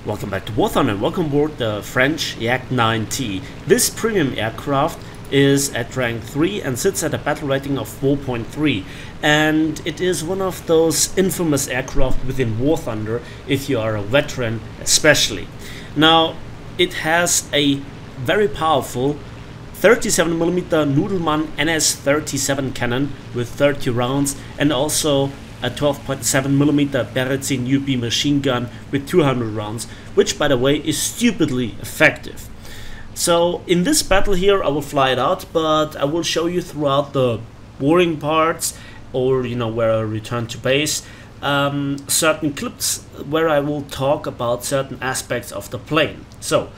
Welcome back to War Thunder and welcome aboard the French Yak 9T. This premium aircraft is at rank 3 and sits at a battle rating of 4.3, and it is one of those infamous aircraft within War Thunder if you are a veteran especially. Now it has a very powerful 37mm Nudelmann NS-37 cannon with 30 rounds and also a 12.7mm Berezin UB machine gun with 200 rounds, which by the way is stupidly effective. So in this battle here I will fly it out, but I will show you throughout the boring parts, or where I return to base, certain clips where I will talk about certain aspects of the plane. So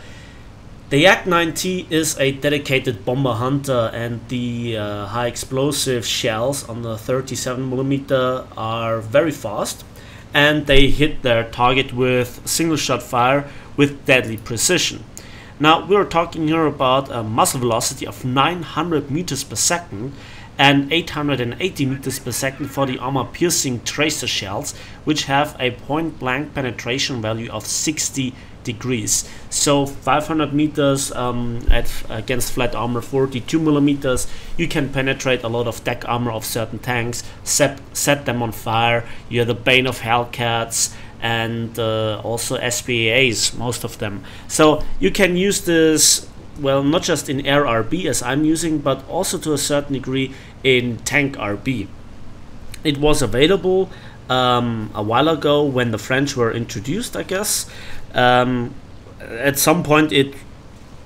the Yak 9T is a dedicated bomber hunter, and the high explosive shells on the 37mm are very fast, and they hit their target with single shot fire with deadly precision. Now we're talking here about a muzzle velocity of 900 meters per second and 880 meters per second for the armor piercing tracer shells, which have a point blank penetration value of 60 degrees. So 500 meters against flat armor, 42 millimeters, you can penetrate a lot of deck armor of certain tanks, set them on fire. You're the bane of Hellcats and also SPAs, most of them. So you can use this, well, not just in air RB as I'm using, but also to a certain degree in tank RB. It was available a while ago when the French were introduced, I guess. At some point it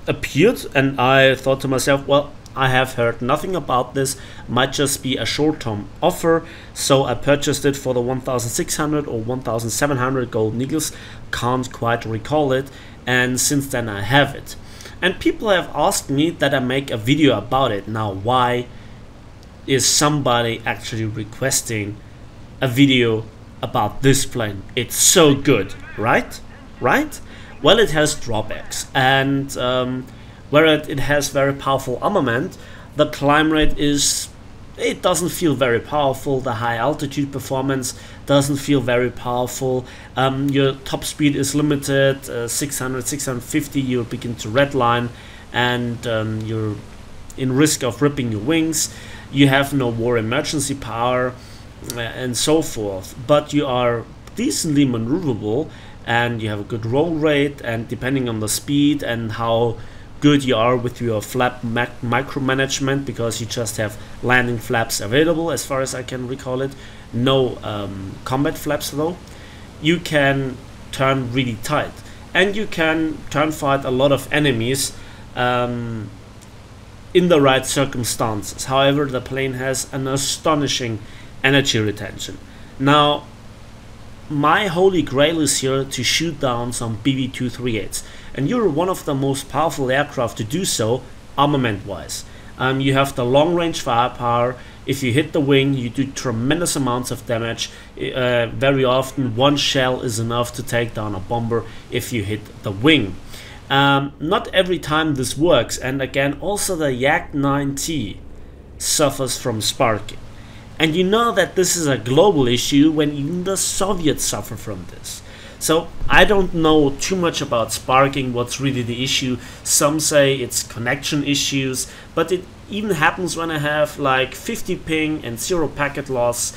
appeared and I thought to myself, well, I have heard nothing about this, might just be a short-term offer, so I purchased it for the 1600 or 1700 golden eagles, can't quite recall it, and since then I have it. And people have asked me that I make a video about it. Now why is somebody actually requesting a video about this plane? It's so good, right? Well, it has drawbacks, and where it has very powerful armament, the climb rate it doesn't feel very powerful. The high altitude performance doesn't feel very powerful. Your top speed is limited, 600, 650, you begin to redline, and you're in risk of ripping your wings. You have no war emergency power and so forth, but you are decently maneuverable and you have a good roll rate, and depending on the speed and how good you are with your flap micromanagement, because you just have landing flaps available as far as I can recall it, no combat flaps though, you can turn really tight and you can turn fight a lot of enemies in the right circumstances. However, the plane has an astonishing energy retention. Now my holy grail is here to shoot down some BB-238s, and you're one of the most powerful aircraft to do so armament wise. You have the long range firepower. If you hit the wing, you do tremendous amounts of damage. Very often one shell is enough to take down a bomber if you hit the wing. Not every time this works, and again also the Yak 9T suffers from sparking. And you know that this is a global issue when even the Soviets suffer from this. So I don't know too much about sparking, what's really the issue. Some say it's connection issues, but it even happens when I have like 50 ping and 0 packet loss.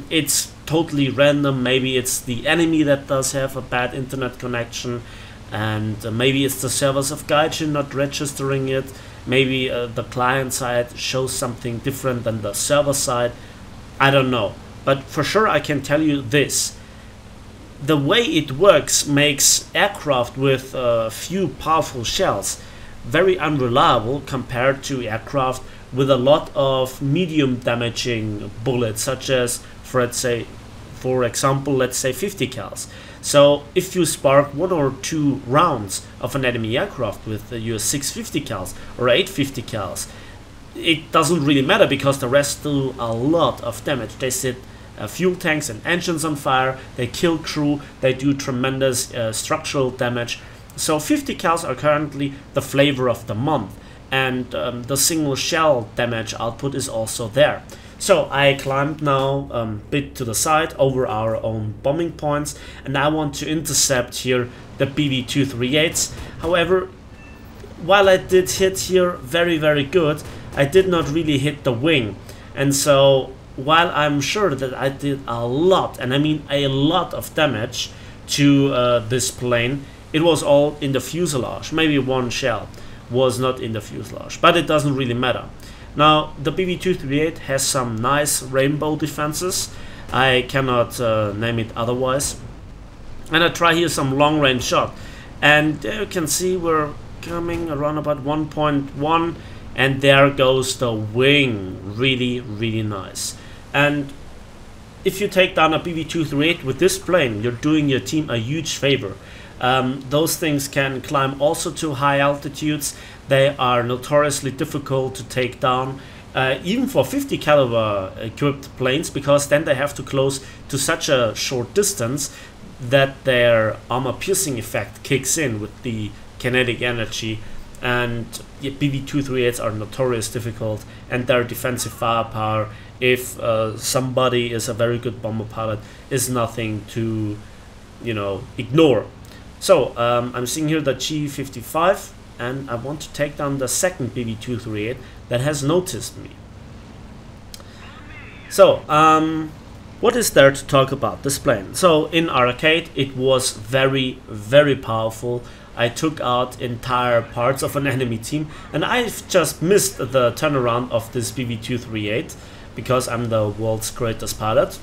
It's totally random. Maybe it's the enemy that does have a bad internet connection, and maybe it's the servers of Gaijin not registering it. Maybe the client side shows something different than the server side. I don't know. But for sure I can tell you this. The way it works makes aircraft with few powerful shells very unreliable compared to aircraft with a lot of medium damaging bullets, such as, for example, let's say 50 cals. So if you spark 1 or 2 rounds of an enemy aircraft with your 650 cals or 850 cals, it doesn't really matter because the rest do a lot of damage. They set fuel tanks and engines on fire, they kill crew, they do tremendous structural damage. So 50 cals are currently the flavor of the month, and the single shell damage output is also there. So I climbed now a bit to the side over our own bombing points, and I want to intercept here the BV-238s. However, while I did hit here very good, I did not really hit the wing. And so while I'm sure that I did a lot, and I mean a lot of damage to this plane, it was all in the fuselage. Maybe one shell was not in the fuselage, but it doesn't really matter. Now the BV-238 has some nice rainbow defenses. I cannot name it otherwise. And I try here some long range shot, and you can see we're coming around about 1.1, and there goes the wing. Really nice. And if you take down a BV-238 with this plane, you're doing your team a huge favor. Those things can climb also to high altitudes. They are notoriously difficult to take down, even for 50 caliber equipped planes, because then they have to close to such a short distance that their armor piercing effect kicks in with the kinetic energy. And BV-238s are notoriously difficult, and their defensive firepower, if somebody is a very good bomber pilot, is nothing to, you know, ignore. So I'm seeing here the G55, and I want to take down the second BV-238 that has noticed me. So what is there to talk about this plane? So in arcade it was very powerful. I took out entire parts of an enemy team, and I've just missed the turnaround of this BV-238 because I'm the world's greatest pilot.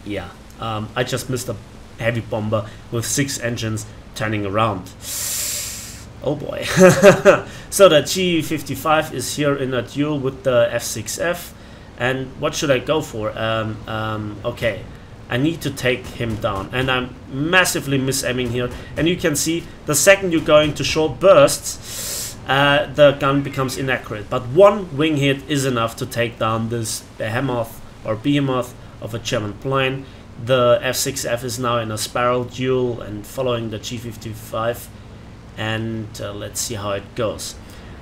Yeah, I just missed a heavy bomber with 6 engines turning around. Oh boy. So the G55 is here in a duel with the F6F, and what should I go for? Okay, I need to take him down, and I'm massively misaiming here, and you can see the second you're going to short bursts, the gun becomes inaccurate, but one wing hit is enough to take down this behemoth or behemoth of a German plane. The F6F is now in a spiral duel and following the G55, and let's see how it goes.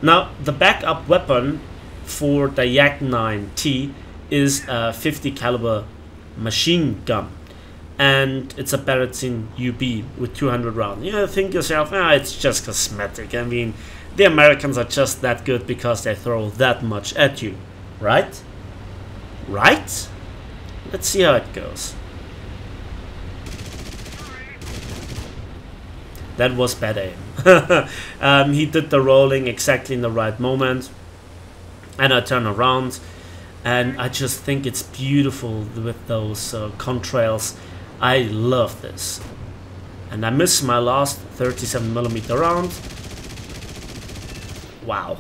Now the backup weapon for the Yak-9T is a 50 caliber machine gun, and it's a Beretzin UB with 200 rounds. You think yourself, it's just cosmetic. I mean, the Americans are just that good because they throw that much at you, right? Right? Let's see how it goes. That was bad aim. He did the rolling exactly in the right moment, and I turn around, and I just think it's beautiful with those contrails. I love this. And I missed my last 37mm round. Wow.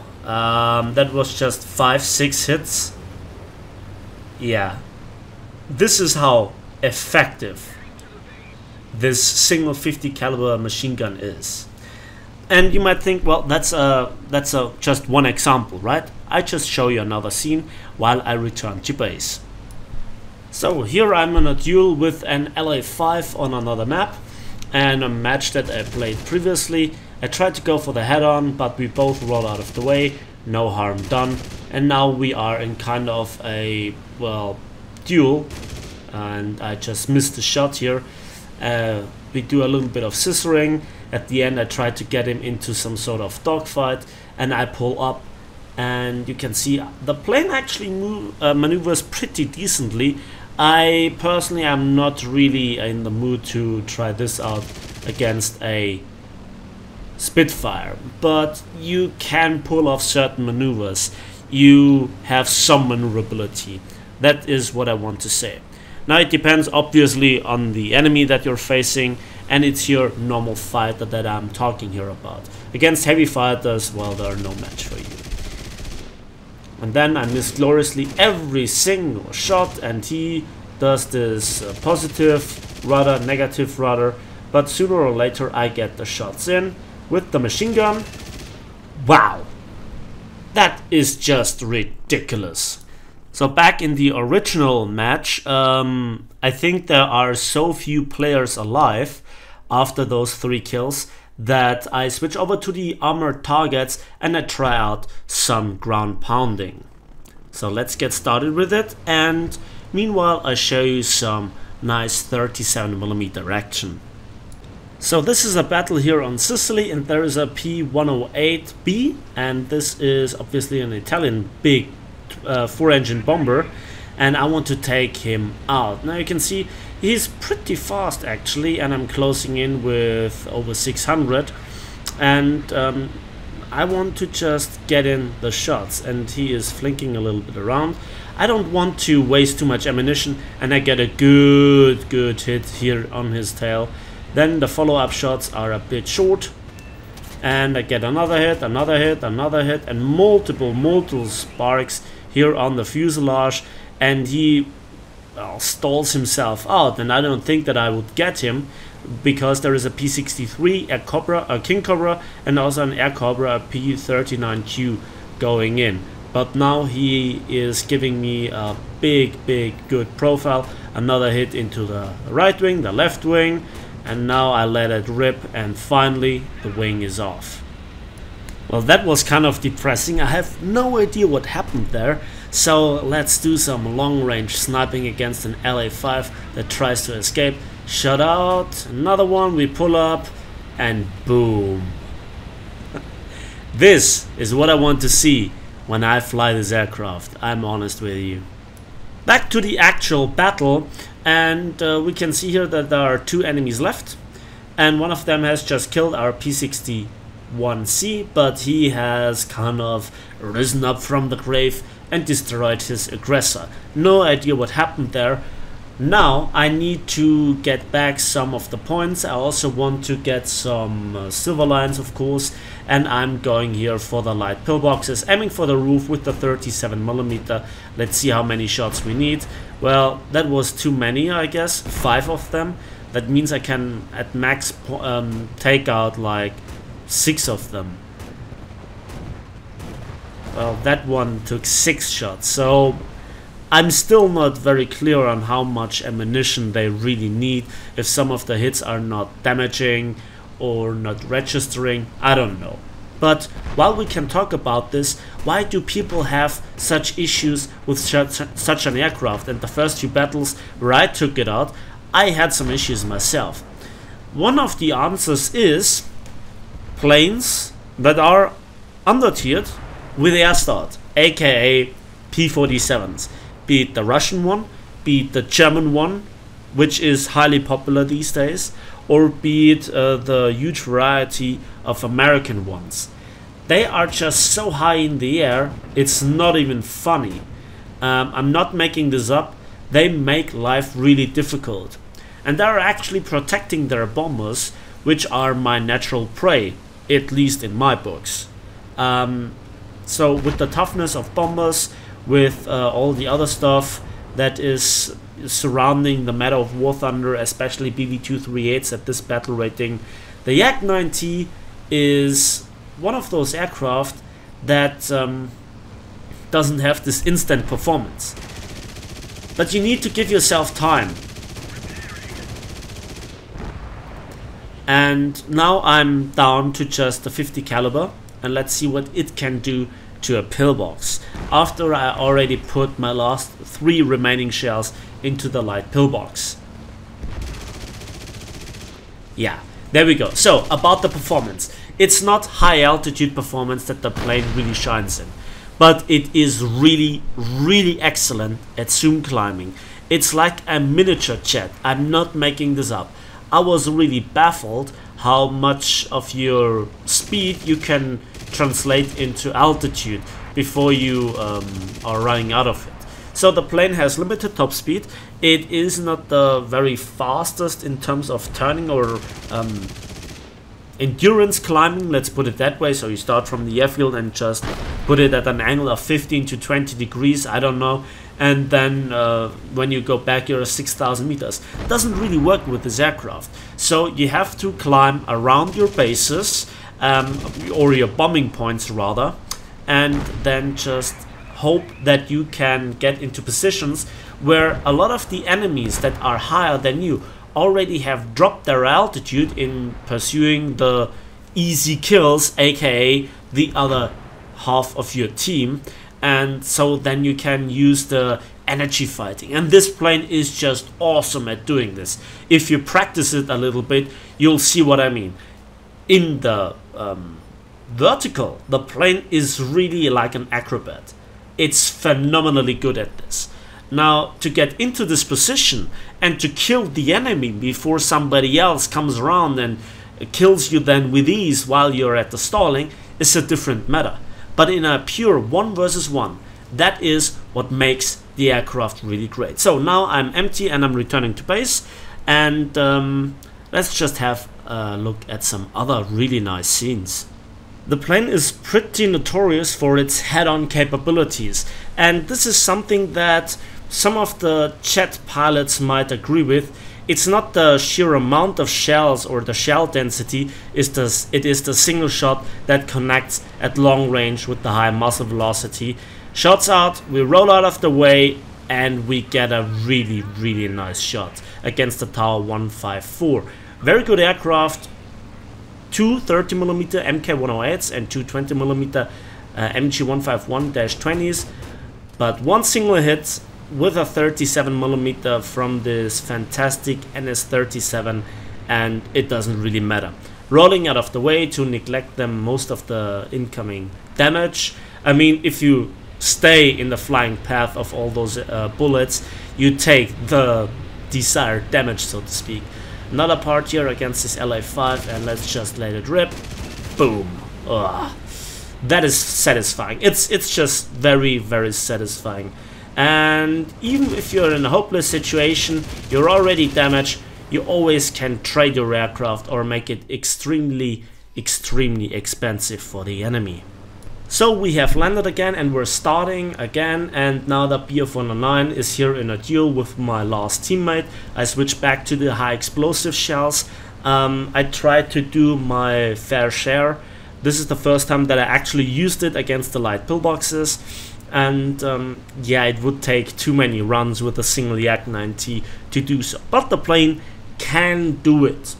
That was just 5-6 hits. Yeah. This is how effective this single 50 caliber machine gun is. And you might think, well, that's just one example, right? I just show you another scene while I return to base. So here I'm in a duel with an LA5 on another map, and a match that I played previously. I tried to go for the head-on, but we both rolled out of the way, no harm done, and now we are in kind of a, well, duel, and I just missed the shot here. We do a little bit of scissoring. At the end I try to get him into some sort of dogfight, and I pull up, and you can see the plane actually maneuvers pretty decently. I personally am not really in the mood to try this out against a Spitfire, but you can pull off certain maneuvers. You have some maneuverability. That is what I want to say. Now it depends obviously on the enemy that you're facing, and it's your normal fighter that I'm talking here about. Against heavy fighters, well, they're no match for you. And then I miss gloriously every single shot, and he does this positive rudder, negative rudder, but sooner or later I get the shots in with the machine gun. Wow, that is just ridiculous. So back in the original match, I think there are so few players alive after those 3 kills that I switch over to the armored targets and I try out some ground pounding. So let's get started with it, and meanwhile I show you some nice 37mm action. So this is a battle here on Sicily, and there is a P-108B, and this is obviously an Italian big 4-engine bomber, and I want to take him out. Now you can see he's pretty fast actually, and I'm closing in with over 600, and I want to just get in the shots, and he is flanking a little bit around. I don't want to waste too much ammunition, and I get a good hit here on his tail. Then the follow-up shots are a bit short, and I get another hit, and multiple sparks here on the fuselage, and he stalls himself out, and I don't think that I would get him because there is a P-63, a King Cobra, and also an Air Cobra, a P-39Q going in. But now he is giving me a big good profile. Another hit into the right wing, the left wing, and now I let it rip, and finally the wing is off. Well, that was kind of depressing. I have no idea what happened there. So let's do some long-range sniping against an LA-5 that tries to escape. Shut out, another one, we pull up, and boom. This is what I want to see when I fly this aircraft, I'm honest with you. Back to the actual battle, and we can see here that there are 2 enemies left, and one of them has just killed our P-61C, but he has kind of risen up from the grave and destroyed his aggressor. No idea what happened there. Now I need to get back some of the points. I also want to get some silver lines, of course, and I'm going here for the light pillboxes, aiming for the roof with the 37mm. Let's see how many shots we need. Well, that was too many, I guess, 5 of them. That means I can at max take out like 6 of them. Well, that one took 6 shots, so I'm still not very clear on how much ammunition they really need, if some of the hits are not damaging or not registering, I don't know. But while we can talk about this, why do people have such issues with such an aircraft? And the first 2 battles where I took it out, I had some issues myself. One of the answers is planes that are undertiered with air start, aka P-47s. Be it the Russian one, be it the German one, which is highly popular these days, or be it the huge variety of American ones. They are just so high in the air, it's not even funny. I'm not making this up, they make life really difficult. And they're actually protecting their bombers, which are my natural prey, at least in my books. So with the toughness of bombers, with all the other stuff that is surrounding the Medal of War Thunder, especially BV-238s at this battle rating, the Yak-9T is one of those aircraft that doesn't have this instant performance. But you need to give yourself time. And now I'm down to just the 50 caliber, and let's see what it can do to a pillbox, after I already put my last 3 remaining shells into the light pillbox. Yeah, there we go. So about the performance, it's not high altitude performance that the plane really shines in, but it is really excellent at zoom climbing. It's like a miniature jet. I'm not making this up. I was really baffled how much of your speed you can translate into altitude before you are running out of it. So the plane has limited top speed. It is not the very fastest in terms of turning or endurance climbing, let's put it that way. So you start from the airfield and just put it at an angle of 15 to 20 degrees, I don't know, and then when you go back you're 6,000 meters. Doesn't really work with this aircraft. So you have to climb around your bases, or your bombing points rather, and then just hope that you can get into positions where a lot of the enemies that are higher than you already have dropped their altitude in pursuing the easy kills, aka the other half of your team, and so then you can use the energy fighting, and this plane is just awesome at doing this. If you practice it a little bit, you'll see what I mean. In the vertical, the plane is really like an acrobat. It's phenomenally good at this. Now, to get into this position and to kill the enemy before somebody else comes around and kills you then with ease while you're at the stalling is a different matter. But in a pure 1 versus 1, that is what makes the aircraft really great. So now I'm empty and I'm returning to base, and let's just have a look at some other really nice scenes. The plane is pretty notorious for its head-on capabilities, and this is something that some of the chat pilots might agree with. It's not the sheer amount of shells or the shell density, it is the single shot that connects at long range with the high muzzle velocity. Shots out, we roll out of the way, and we get a really nice shot against the Tower 154. Very good aircraft. Two 30mm Mk108s and two 20mm MG151-20s, but one single hit with a 37mm from this fantastic NS-37, and it doesn't really matter. Rolling out of the way to neglect them most of the incoming damage. I mean, if you stay in the flying path of all those bullets, you take the desired damage, so to speak. Another part here against this LA5, and let's just let it rip. Boom. Ugh. That is satisfying. It's just very satisfying. And even if you're in a hopeless situation, you're already damaged, you always can trade your aircraft or make it extremely expensive for the enemy. So we have landed again and we're starting again, and now the BF-109 is here in a duel with my last teammate. I switch back to the high explosive shells. I tried to do my fair share. This is the first time that I actually used it against the light pillboxes, and yeah, it would take too many runs with a single Yak-9T to do so. But the plane can do it.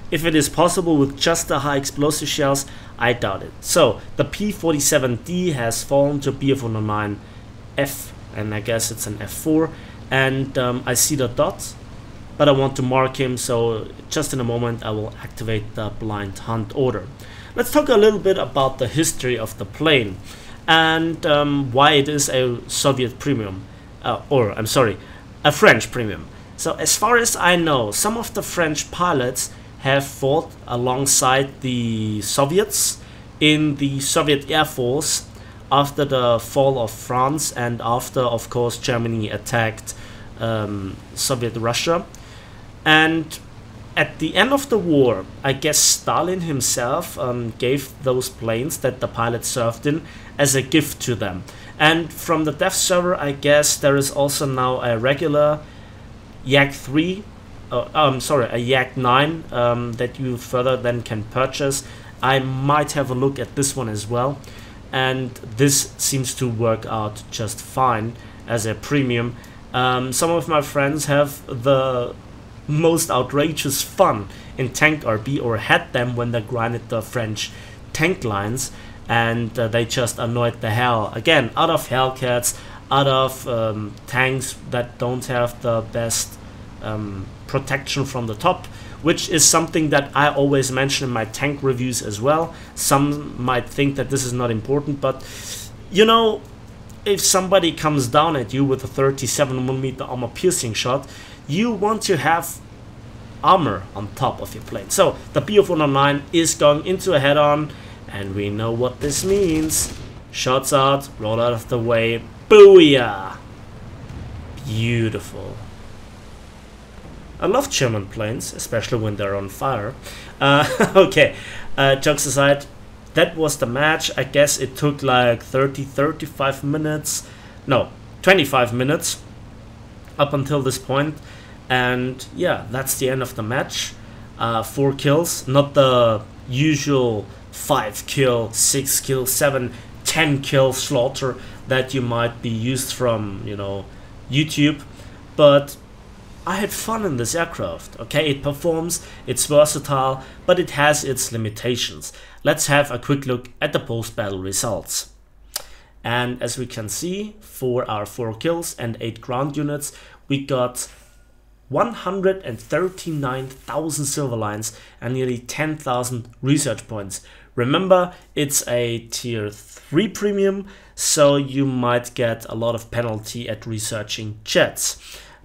If it is possible with just the high explosive shells, I doubt it. So the P-47D has fallen to BF-109F, and I guess it's an F4, and I see the dot, but I want to mark him, so just in a moment I will activate the blind hunt order. Let's talk a little bit about the history of the plane and why it is a Soviet premium, or I'm sorry, a French premium. So as far as I know, some of the French pilots have fought alongside the Soviets in the Soviet Air Force after the fall of France and after, of course, Germany attacked Soviet Russia. And at the end of the war, I guess Stalin himself gave those planes that the pilots served in as a gift to them. And from the dev server, I guess there is also now a regular Yak-3, a Yak-9 that you further then can purchase. I might have a look at this one as well, and this seems to work out just fine as a premium. Some of my friends have the most outrageous fun in tank RB, or had them when they grinded the French tank lines, and they just annoyed the hell again out of Hellcats, out of tanks that don't have the best protection from the top, which is something that I always mention in my tank reviews as well. Some might think that this is not important, but you know, if somebody comes down at you with a 37mm armor piercing shot, you want to have armor on top of your plane. So the BF-109 is going into a head-on, and we know what this means. Shots out, roll out of the way, booyah! Beautiful. I love German planes, especially when they're on fire. Okay, jokes aside, that was the match. I guess it took like 35 minutes, no, 25 minutes up until this point. And yeah, that's the end of the match. 4 kills, not the usual 5 kill, 6 kill, 7, 10 kill slaughter that you might be used from, you know, YouTube, but I had fun in this aircraft. Okay, it performs, it's versatile, but it has its limitations. Let's have a quick look at the post-battle results. And as we can see, for our 4 kills and 8 ground units, we got 139,000 silver lines and nearly 10,000 research points. Remember, it's a tier 3 premium, so you might get a lot of penalty at researching jets.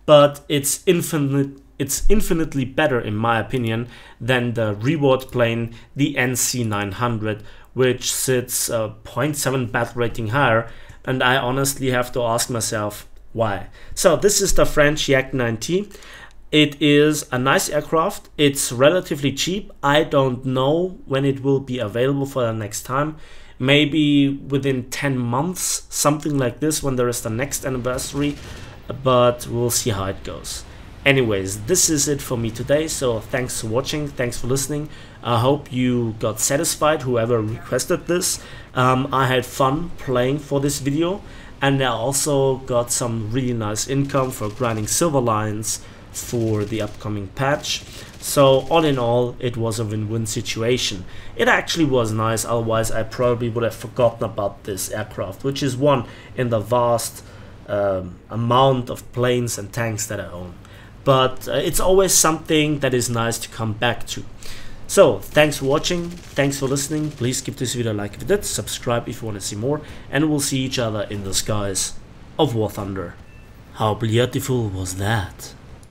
But it's infinitely better, in my opinion, than the reward plane, the NC900, which sits 0.7 battle rating higher, and I honestly have to ask myself why. So this is the French Yak 9T. It is a nice aircraft. It's relatively cheap. I don't know when it will be available for the next time. Maybe within 10 months, something like this, when there is the next anniversary, but we'll see how it goes. Anyways, this is it for me today, so thanks for watching, thanks for listening. I hope you got satisfied, whoever requested this. I had fun playing for this video, and I also got some really nice income for grinding silver lines for the upcoming patch. So all in all, it was a win-win situation. It actually was nice, otherwise I probably would have forgotten about this aircraft, which is one in the vast amount of planes and tanks that I own. But it's always something that is nice to come back to. So thanks for watching, thanks for listening. Please give this video a like if you did, subscribe if you want to see more, and we'll see each other in the skies of War Thunder. How beautiful was that?